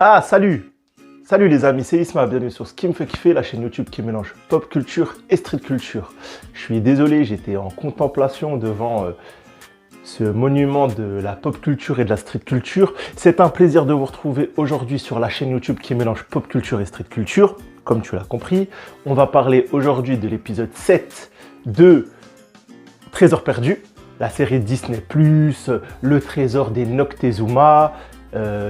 Ah, salut! Salut les amis, c'est Isma, bienvenue sur ce qui me fait kiffer, la chaîne YouTube qui mélange pop culture et street culture. Je suis désolé, j'étais en contemplation devant ce monument de la pop culture et de la street culture. C'est un plaisir de vous retrouver aujourd'hui sur la chaîne YouTube qui mélange pop culture et street culture. Comme tu l'as compris, on va parler aujourd'hui de l'épisode 7 de Trésor perdu, la série Disney+, le trésor des Noctezuma,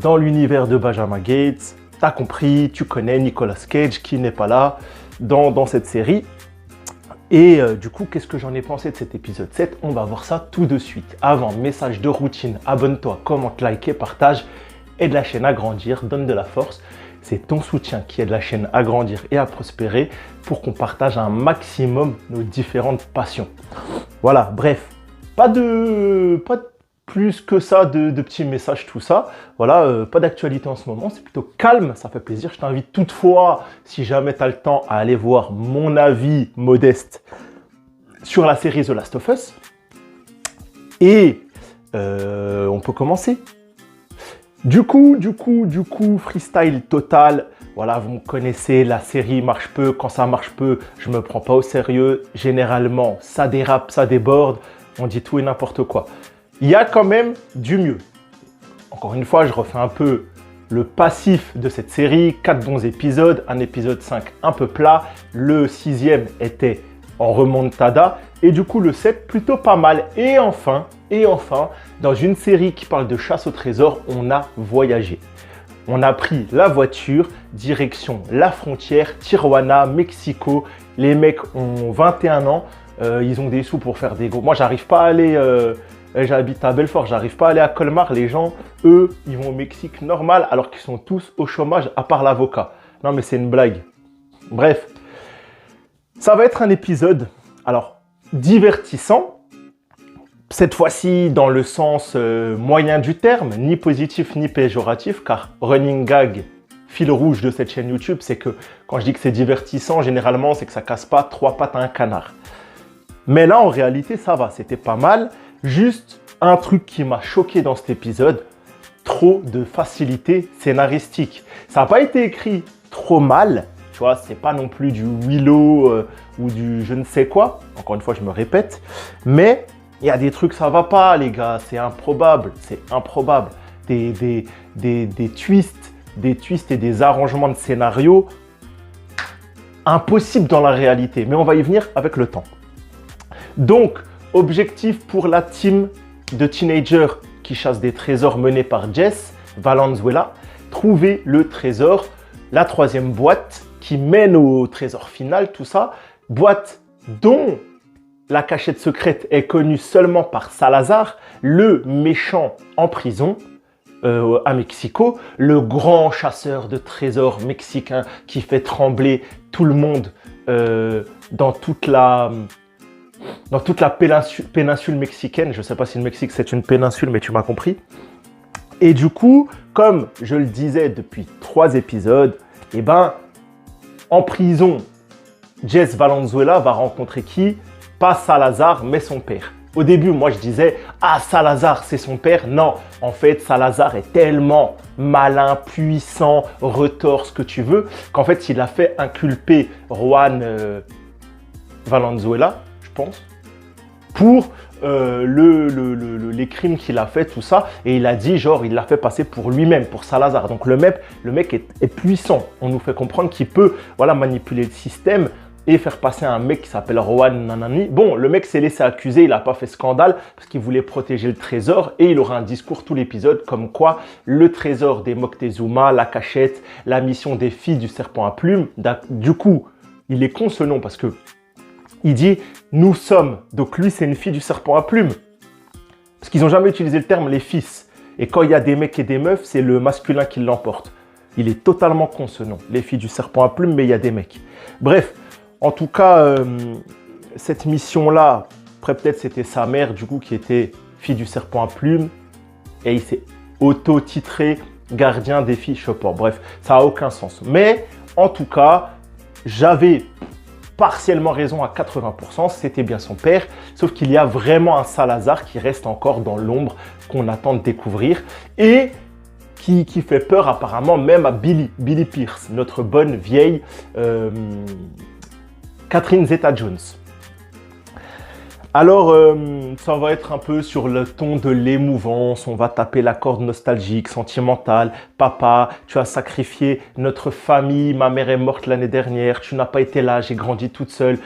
dans l'univers de Benjamin Gates. T'as compris, tu connais Nicolas Cage qui n'est pas là dans cette série. Et du coup, qu'est-ce que j'en ai pensé de cet épisode 7? On va voir ça tout de suite. Avant, message de routine, abonne-toi, commente, like et partage. Aide la chaîne à grandir, donne de la force. C'est ton soutien qui aide la chaîne à grandir et à prospérer pour qu'on partage un maximum nos différentes passions. Voilà, bref, pas de plus que ça de petits messages, tout ça. Voilà, pas d'actualité en ce moment, c'est plutôt calme, ça fait plaisir. Je t'invite toutefois, si jamais tu as le temps, à aller voir mon avis modeste sur la série The Last of Us. Et on peut commencer. Du coup, freestyle total. Voilà, vous me connaissez, la série marche peu. Quand ça marche peu, je me prends pas au sérieux. Généralement, ça dérape, ça déborde. On dit tout et n'importe quoi. Il y a quand même du mieux. Encore une fois, je refais un peu le passif de cette série. 4 bons épisodes, un épisode 5 un peu plat. Le 6e était en remontada. Et du coup, le 7 plutôt pas mal. Et enfin, dans une série qui parle de chasse au trésor, on a voyagé. On a pris la voiture, direction la frontière, Tijuana, Mexico. Les mecs ont 21 ans. Ils ont des sous pour faire des gros. Moi, j'arrive pas à aller... j'habite à Belfort, j'arrive pas à aller à Colmar. Les gens, eux, ils vont au Mexique normal alors qu'ils sont tous au chômage à part l'avocat. Non, mais c'est une blague. Bref, ça va être un épisode, alors, divertissant. Cette fois-ci, dans le sens moyen du terme, ni positif ni péjoratif, car running gag, fil rouge de cette chaîne YouTube, c'est que quand je dis que c'est divertissant, généralement, c'est que ça casse pas 3 pattes à un canard. Mais là, en réalité, ça va, c'était pas mal. Juste un truc qui m'a choqué dans cet épisode, trop de facilité scénaristique. Ça n'a pas été écrit trop mal, tu vois, c'est pas non plus du Willow ou du je ne sais quoi. Encore une fois, je me répète. Mais il y a des trucs, ça va pas, les gars, c'est improbable, c'est improbable. Des twists et des arrangements de scénario impossibles dans la réalité. Mais on va y venir avec le temps. Donc, objectif pour la team de teenagers qui chassent des trésors menés par Jess Valenzuela, trouver le trésor, la 3e boîte qui mène au trésor final, tout ça. Boîte dont la cachette secrète est connue seulement par Salazar, le méchant en prison à Mexico, le grand chasseur de trésors mexicain qui fait trembler tout le monde dans toute la péninsule mexicaine. Je ne sais pas si le Mexique c'est une péninsule, mais tu m'as compris. Et du coup, comme je le disais depuis 3 épisodes, eh ben, en prison, Jess Valenzuela va rencontrer qui? Pas Salazar, mais son père. Au début, moi, je disais « Ah, Salazar, c'est son père ». Non, en fait, Salazar est tellement malin, puissant, retors, ce que tu veux, qu'en fait, il a fait inculper Juan Valenzuela, je pense, pour les crimes qu'il a fait, tout ça. Et il a dit, genre, il l'a fait passer pour lui-même, pour Salazar. Donc, le mec est puissant. On nous fait comprendre qu'il peut, voilà, manipuler le système et faire passer un mec qui s'appelle Juan Nanani. Bon, le mec s'est laissé accuser, il n'a pas fait scandale parce qu'il voulait protéger le trésor et il aura un discours tout l'épisode comme quoi le trésor des Moctezuma, la cachette, la mission des filles du serpent à plumes. Du coup, il est con ce nom parce que il dit « nous sommes ». Donc lui, c'est une fille du serpent à plumes. Parce qu'ils n'ont jamais utilisé le terme « les fils ». Et quand il y a des mecs et des meufs, c'est le masculin qui l'emporte. Il est totalement con ce nom. Les filles du serpent à plumes, mais il y a des mecs. Bref, en tout cas, cette mission-là, après peut-être c'était sa mère du coup qui était fille du serpent à plumes. Et il s'est auto-titré gardien des filles Chopin. Bref, ça n'a aucun sens. Mais en tout cas, j'avais partiellement raison à 80%, c'était bien son père, sauf qu'il y a vraiment un Salazar qui reste encore dans l'ombre, qu'on attend de découvrir. Et qui fait peur apparemment même à Billy Pierce, notre bonne vieille Catherine Zeta-Jones. Alors, ça va être un peu sur le ton de l'émouvance, on va taper la corde nostalgique, sentimentale. Papa, tu as sacrifié notre famille, ma mère est morte l'année dernière, tu n'as pas été là, j'ai grandi toute seule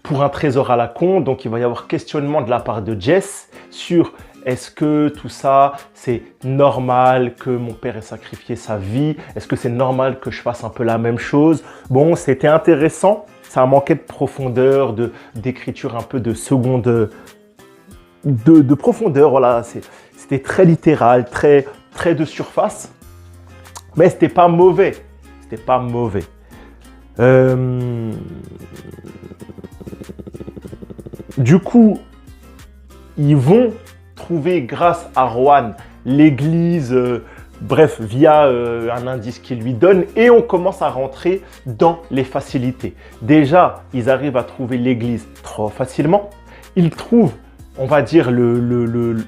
pour un trésor à la con. Donc, il va y avoir questionnement de la part de Jess sur est-ce que tout ça, c'est normal que mon père ait sacrifié sa vie? Est-ce que c'est normal que je fasse un peu la même chose? Bon, c'était intéressant. Ça manquait de profondeur, d'écriture un peu de seconde, de profondeur. Voilà, c'était très littéral, très de surface. Mais c'était pas mauvais. C'était pas mauvais. Du coup, ils vont trouver grâce à Rohan l'église, bref, via un indice qu'il lui donne, et on commence à rentrer dans les facilités. Déjà, ils arrivent à trouver l'église trop facilement. Ils trouvent, on va dire,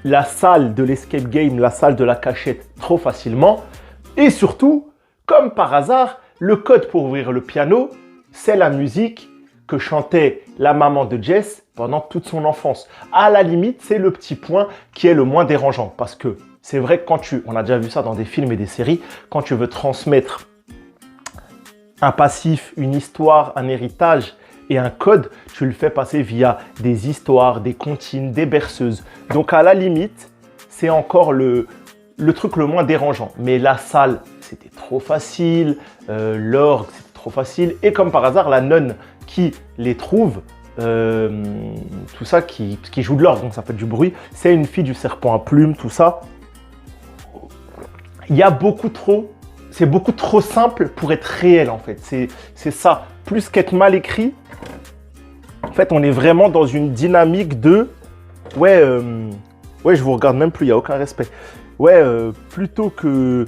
la salle de l'escape game, la salle de la cachette trop facilement. Et surtout, comme par hasard, le code pour ouvrir le piano, c'est la musique que chantait la maman de Jess pendant toute son enfance. À la limite, c'est le petit point qui est le moins dérangeant, parce que c'est vrai que on a déjà vu ça dans des films et des séries, quand tu veux transmettre un passif, une histoire, un héritage et un code, tu le fais passer via des histoires, des comptines, des berceuses. Donc à la limite, c'est encore le truc le moins dérangeant. Mais la salle, c'était trop facile, l'orgue, c'était trop facile. Et comme par hasard, la nonne qui les trouve, tout ça, qui joue de l'orgue, donc ça fait du bruit, c'est une fille du serpent à plumes, tout ça. Il y a c'est beaucoup trop simple pour être réel en fait. C'est ça. Plus qu'être mal écrit, en fait, on est vraiment dans une dynamique de ouais, je vous regarde même plus, il n'y a aucun respect. Ouais, plutôt que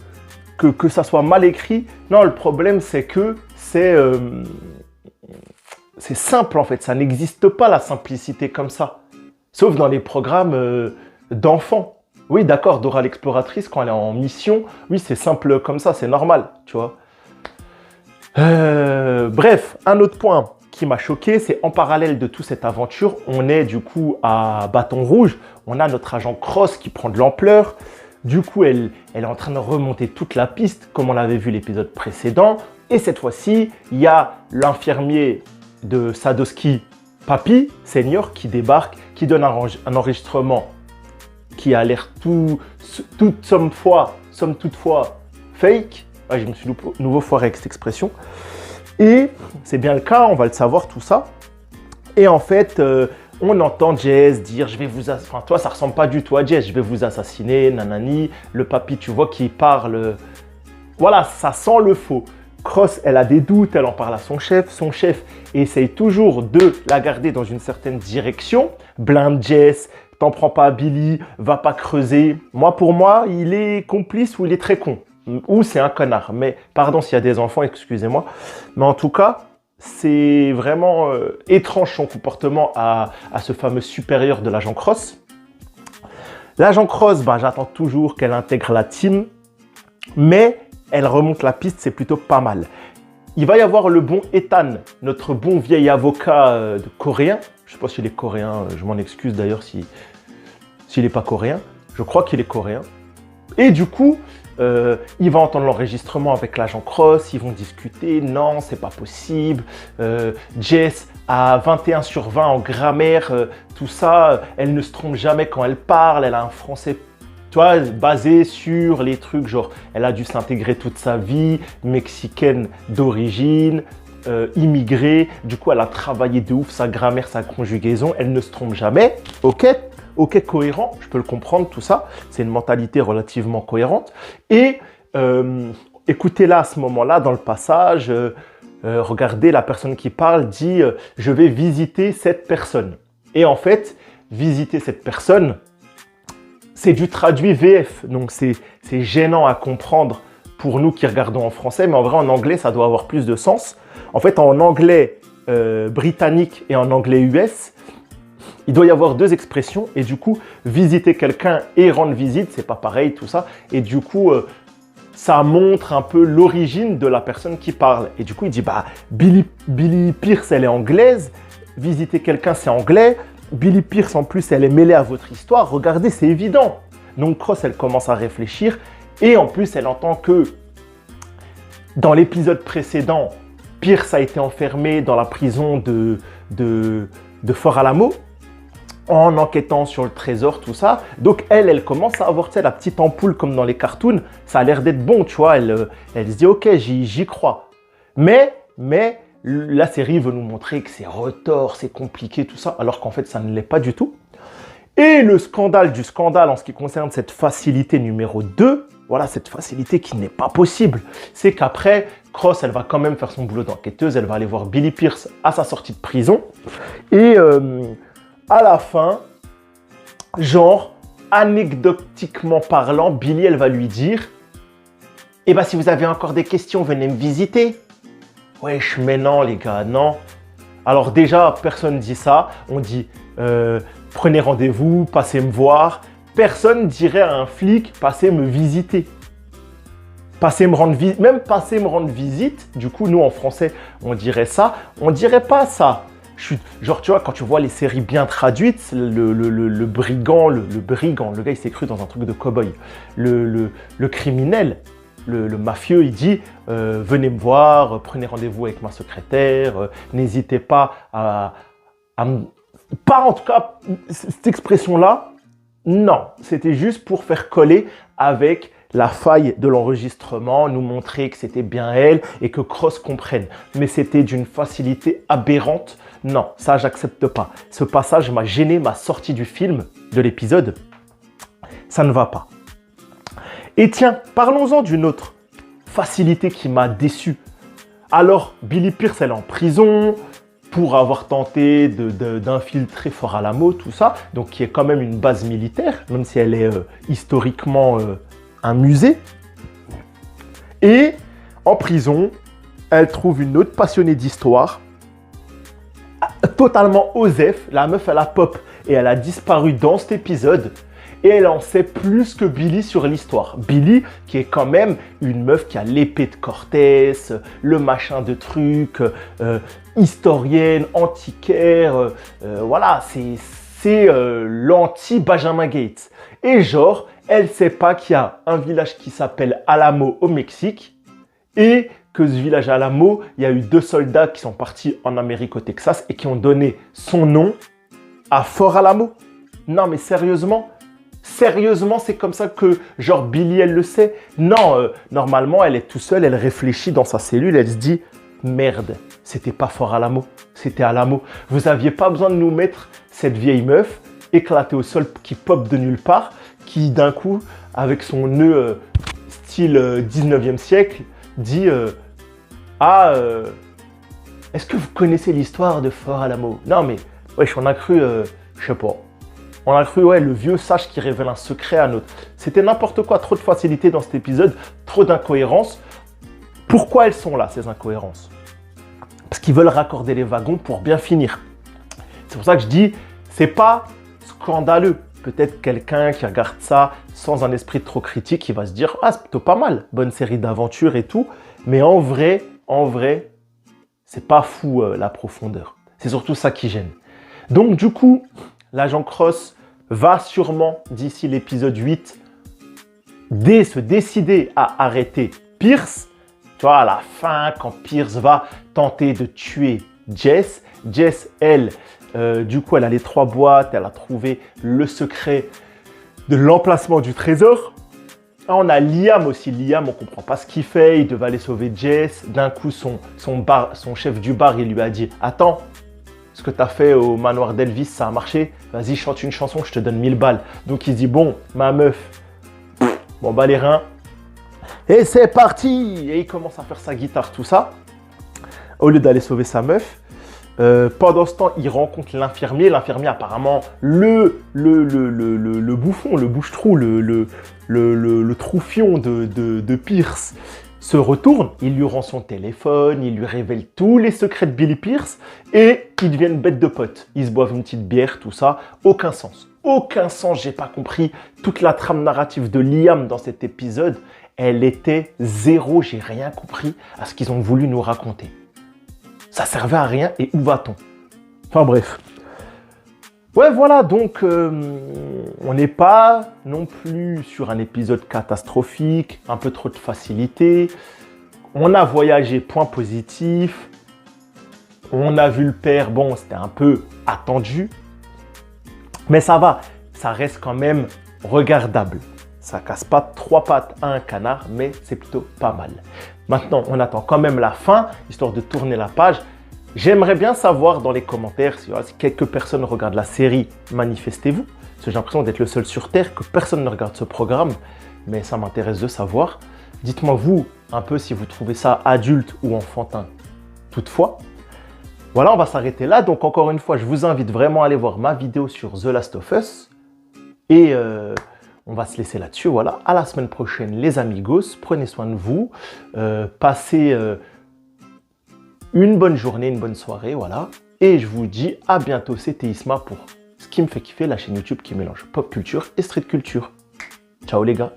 ça soit mal écrit, non, le problème c'est que c'est simple en fait. Ça n'existe pas la simplicité comme ça. Sauf dans les programmes d'enfants. Oui, d'accord, Dora l'exploratrice, quand elle est en mission, oui, c'est simple comme ça, c'est normal, tu vois. Bref, un autre point qui m'a choqué, c'est en parallèle de toute cette aventure, on est du coup à Bâton Rouge, on a notre agent Cross qui prend de l'ampleur. Du coup, elle est en train de remonter toute la piste, comme on l'avait vu l'épisode précédent. Et cette fois-ci, il y a l'infirmier de Sadowski, Papy, senior, qui débarque, qui donne un enregistrement qui a l'air somme toutefois fake. Ouais, je me suis nouveau foiré avec cette expression. Et c'est bien le cas, on va le savoir tout ça. Et en fait, on entend Jess dire enfin toi ça ressemble pas du tout à Jess, je vais vous assassiner, nanani. Le papy, tu vois qu'il parle. Voilà, ça sent le faux. Cross, elle a des doutes, elle en parle à son chef. Son chef essaye toujours de la garder dans une certaine direction. Blinde Jess. T'en prends pas à Billy, va pas creuser. Pour moi, il est complice ou il est très con. Ou c'est un connard. Mais pardon s'il y a des enfants, excusez-moi. Mais en tout cas, c'est vraiment étrange son comportement à ce fameux supérieur de l'agent Cross. L'agent Cross, j'attends toujours qu'elle intègre la team. Mais elle remonte la piste, c'est plutôt pas mal. Il va y avoir le bon Ethan, notre bon vieil avocat coréen. Je ne sais pas s'il est coréen, je m'en excuse d'ailleurs s'il n'est pas coréen. Je crois qu'il est coréen. Et du coup, il va entendre l'enregistrement avec l'agent Cross, ils vont discuter. Non, c'est pas possible. Jess a 21 sur 20 en grammaire, tout ça. Elle ne se trompe jamais quand elle parle. Elle a un français, tu vois, basé sur les trucs genre, elle a dû s'intégrer toute sa vie, mexicaine d'origine. Immigrée, du coup elle a travaillé de ouf sa grammaire, sa conjugaison, elle ne se trompe jamais, ok, cohérent, je peux le comprendre tout ça, c'est une mentalité relativement cohérente. Et écoutez-la à ce moment-là dans le passage, regardez, la personne qui parle dit je vais visiter cette personne. Et en fait, visiter cette personne, c'est du traduit VF, donc c'est gênant à comprendre pour nous qui regardons en français, mais en vrai en anglais ça doit avoir plus de sens. En fait, en anglais britannique et en anglais US, il doit y avoir deux expressions. Et du coup, visiter quelqu'un et rendre visite, c'est pas pareil, tout ça. Et du coup, ça montre un peu l'origine de la personne qui parle. Et du coup, il dit, bah, Billy Pierce, elle est anglaise. Visiter quelqu'un, c'est anglais. Billy Pierce, en plus, elle est mêlée à votre histoire. Regardez, c'est évident. Donc, Cross, elle commence à réfléchir. Et en plus, elle entend que dans l'épisode précédent, Pierce a été enfermé dans la prison de Fort Alamo en enquêtant sur le trésor, tout ça. Donc, elle commence à avoir, tu sais, la petite ampoule comme dans les cartoons. Ça a l'air d'être bon, tu vois. Elle se dit, ok, j'y crois. Mais la série veut nous montrer que c'est retors, c'est compliqué, tout ça, alors qu'en fait, ça ne l'est pas du tout. Et le scandale du scandale en ce qui concerne cette facilité numéro 2, voilà, cette facilité qui n'est pas possible, c'est qu'après, Cross, elle va quand même faire son boulot d'enquêteuse, elle va aller voir Billy Pierce à sa sortie de prison. Et à la fin, genre, anecdotiquement parlant, Billy, elle va lui dire « Eh bien, si vous avez encore des questions, venez me visiter. » Wesh, mais non, les gars, non. Alors déjà, personne dit ça. On dit prenez rendez-vous, passez me voir. Personne dirait à un flic, passez me visiter. Passez me rendre visite. Même passez me rendre visite. Du coup, nous, en français, on dirait ça. On dirait pas ça. Genre, tu vois, quand tu vois les séries bien traduites, le brigand, le gars, il s'est cru dans un truc de cow-boy. Le criminel, le mafieux, il dit venez me voir, prenez rendez-vous avec ma secrétaire, n'hésitez pas à pas en tout cas, cette expression-là, non. C'était juste pour faire coller avec la faille de l'enregistrement, nous montrer que c'était bien elle et que Cross comprenne. Mais c'était d'une facilité aberrante. Non, ça, j'accepte pas. Ce passage m'a gêné, m'a sorti du film, de l'épisode. Ça ne va pas. Et tiens, parlons-en d'une autre facilité qui m'a déçu. Alors, Billy Pierce, elle est en prison pour avoir tenté d'infiltrer Fort Alamo, tout ça, donc qui est quand même une base militaire, même si elle est historiquement un musée. Et en prison, elle trouve une autre passionnée d'histoire, totalement osef. La meuf, elle a pop et elle a disparu dans cet épisode. Et elle en sait plus que Billy sur l'histoire. Billy, qui est quand même une meuf qui a l'épée de Cortés, le machin de truc, historienne, antiquaire, voilà, c'est l'anti-Benjamin Gates. Et genre, elle sait pas qu'il y a un village qui s'appelle Alamo au Mexique et que ce village Alamo, il y a eu 2 soldats qui sont partis en Amérique au Texas et qui ont donné son nom à Fort Alamo. Non mais sérieusement, c'est comme ça que, genre, Billy, elle le sait? Non, normalement, elle est tout seule, elle réfléchit dans sa cellule, elle se dit « Merde, c'était pas Fort Alamo, c'était Alamo. Vous aviez pas besoin de nous mettre cette vieille meuf éclatée au sol qui pop de nulle part, qui d'un coup, avec son nœud style 19e siècle, dit est-ce que vous connaissez l'histoire de Fort Alamo ?» Non mais, wesh, on a cru, je sais pas. On a cru, ouais, le vieux sage qui révèle un secret à l'autre. C'était n'importe quoi, trop de facilité dans cet épisode, trop d'incohérences. Pourquoi elles sont là, ces incohérences? Parce qu'ils veulent raccorder les wagons pour bien finir. C'est pour ça que je dis, c'est pas scandaleux. Peut-être quelqu'un qui regarde ça sans un esprit trop critique, il va se dire, ah, c'est plutôt pas mal, bonne série d'aventures et tout. Mais en vrai, c'est pas fou la profondeur. C'est surtout ça qui gêne. Donc du coup, l'agent Cross va sûrement, d'ici l'épisode 8, se décider à arrêter Pierce. Tu vois, à la fin, quand Pierce va tenter de tuer Jess, elle, du coup, elle a les 3 boîtes, elle a trouvé le secret de l'emplacement du trésor. On a Liam aussi. Liam, on ne comprend pas ce qu'il fait, il devait aller sauver Jess. D'un coup, son chef du bar, il lui a dit « Attends, ce que tu as fait au manoir d'Elvis, ça a marché. Vas-y, chante une chanson, je te donne 1000 balles. » Donc, il se dit, bon, ma meuf, bon, bah les reins. Et c'est parti. Et il commence à faire sa guitare, tout ça, au lieu d'aller sauver sa meuf. Pendant ce temps, il rencontre l'infirmier. L'infirmier, apparemment, le bouffon, le bouche-trou, le troufion de Pierce, se retourne, il lui rend son téléphone, il lui révèle tous les secrets de Billy Pierce et ils deviennent bêtes de potes. Ils se boivent une petite bière, tout ça. Aucun sens. Aucun sens, j'ai pas compris. Toute la trame narrative de Liam dans cet épisode, elle était zéro. J'ai rien compris à ce qu'ils ont voulu nous raconter. Ça servait à rien et où va-t-on? Enfin bref. Ouais, voilà, donc on n'est pas non plus sur un épisode catastrophique, un peu trop de facilité. On a voyagé, point positif. On a vu le père, bon, c'était un peu attendu. Mais ça va, ça reste quand même regardable. Ça casse pas 3 pattes à un canard, mais c'est plutôt pas mal. Maintenant, on attend quand même la fin, histoire de tourner la page. J'aimerais bien savoir dans les commentaires si quelques personnes regardent la série, manifestez-vous. Parce que j'ai l'impression d'être le seul sur Terre, que personne ne regarde ce programme. Mais ça m'intéresse de savoir. Dites-moi vous, un peu si vous trouvez ça adulte ou enfantin, toutefois. Voilà, on va s'arrêter là. Donc encore une fois, je vous invite vraiment à aller voir ma vidéo sur The Last of Us. Et on va se laisser là-dessus. Voilà, à la semaine prochaine les amigos. Prenez soin de vous. Passez une bonne journée, une bonne soirée. Voilà. Et je vous dis à bientôt. C'était Isma pour ce qui me fait kiffer, la chaîne YouTube qui mélange pop culture et street culture. Ciao les gars.